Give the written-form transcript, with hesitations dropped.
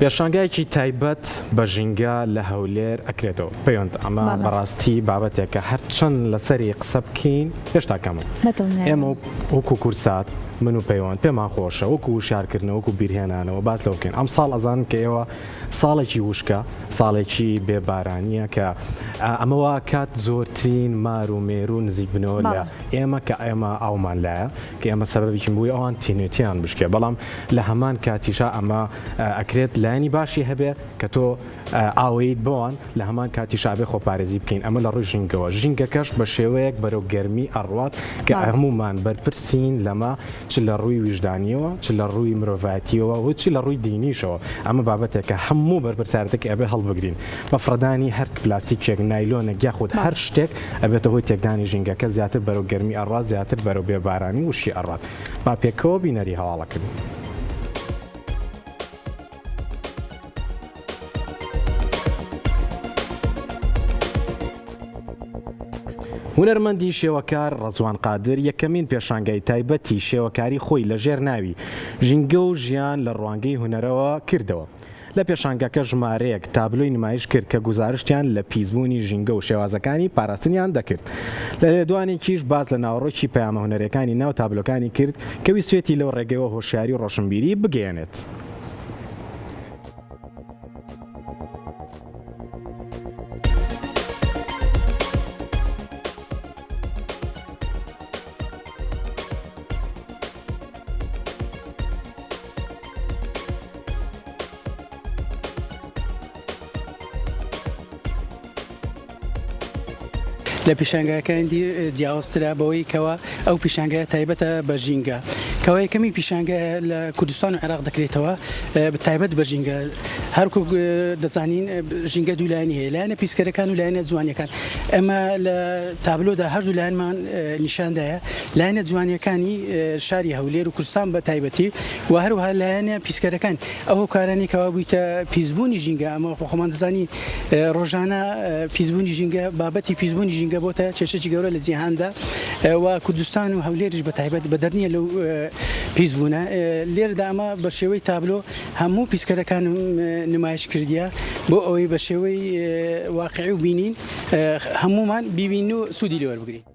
پێشانگایکی تایبەت بە ژینگە لە هەولێر ئەکرێتەوە پەیوەند ئەمە بەڕاستی بابەتێکە هەرچەند لەسەری قسە بکەین هێشتا کەمە ئێمە وەکو کورسات من و پەیوەند پێمان خۆشە وەکو وشارکردنەوە وەکو بیرهێنانەوە باس لەو بکەین ئەم ساڵ ئەزانن کە ئێوە ساڵێکی وشکە ساڵێکی بێبارانیە کە ئەمەوە کات زۆرترین مار و مێرو نزیک بنەوە لە ئێمە کە ئێمە ئاومان لایە کە ئێمە سەبەبێکی بووی ئەوان تینوێتیان بشکێ بەڵام لە هەمان کاتیشا ئەمە ئەکرێت لایانی باشی هەبێ کە تۆ ئاوەیت بۆوان لە هەمان کاتیشابێ خۆپارێزی بکەین ئەمە لە ڕووی ژینگەوە ژینگەکەش بە شێوەیەک بەرەو گەرمی ئەڕوات کە هەمومان بەرپرسین لەمە چ لە ڕووی ویژدانیەوە چ لە ڕووی مرۆڤایەتیەوە و چ لە ڕووی دینیشەوە ئەمە بابەتێکە هەموو بەرپرسارەتێک ئەبێ هەڵبگرین بە فڕدانی هەر پلاستیکێک نایلۆنێک یاخود هەر شتێک ئەبێتە هۆی تێکدانی ژینگەکە زیاتر بەرەو گەرمی ئەڕات زیاتر بەرەو بێبارانی وشی ئەڕات با پێکەوە بینەری هەواڵەکردن. هونەرمەندی شێوەکار ڕەزوان قادر یەکەمین پێشانگای تایبەتی شێوەکاری خۆی لە ژێر ناوی ژینگە و ژیان لە ڕوانگەی هونەرەوە کردەوە. لە پێشانگەکە ژمارەیەک تابلۆی نمایش کرد کە گزارشتیان لە پیسبوونی ژینگە و شێوازەکانی پاراستنیان دەکرد. لە لێدوانێکیش باز لە ناوڕۆکی پەیامە هونەرەکانی ناو تابلۆکانی کرد کە ویستێتی لەو ڕێگەیەوە هۆشیاری و ڕۆشنبیری بگەێنێت. لە پیشانگەکانی جیاوازترە بەوەی کەوە ئەو پیشانگای تایبەتە بە ژینگە کەوە یەکەمی پیشانگە لە کوردستان و عێراق دەکرێتەوە تایبەت بە ژینگە هەرکو دەزانین ژینگە دوولایانی هەیە لایەنە پیسکەرەکان و لایەنە جوانیەکان ئەمە لە تابلۆدا هەردوو لایەنمان نیشاندایە لایەنە جوانیەکانی شاری هەولێر و کوردستان بە تایبەتی و هەروەها لایەنە پیسکەرەکان ئەو کارانی کەوا بوویتە پیسبوونی ژینگە ئەمە خۆمان دەزانی ڕۆژانە پیسبوونی ژینگە بابەتی پیسبوونی ژینگە بۆتە کێشەی گەورە لە جیهاندا و کوردستان و هەولێریش بە تایبەت بە دەرنیە لەو پیسبوونە لێرەدا ئەمە بە شێوەی تابلۆ هەموو پیسکەرەکان نمایش کردیە بۆ ئەوەی بە شێوەی واقعی و بینین هەمومان بیبین و سوودی لێوەربگرین.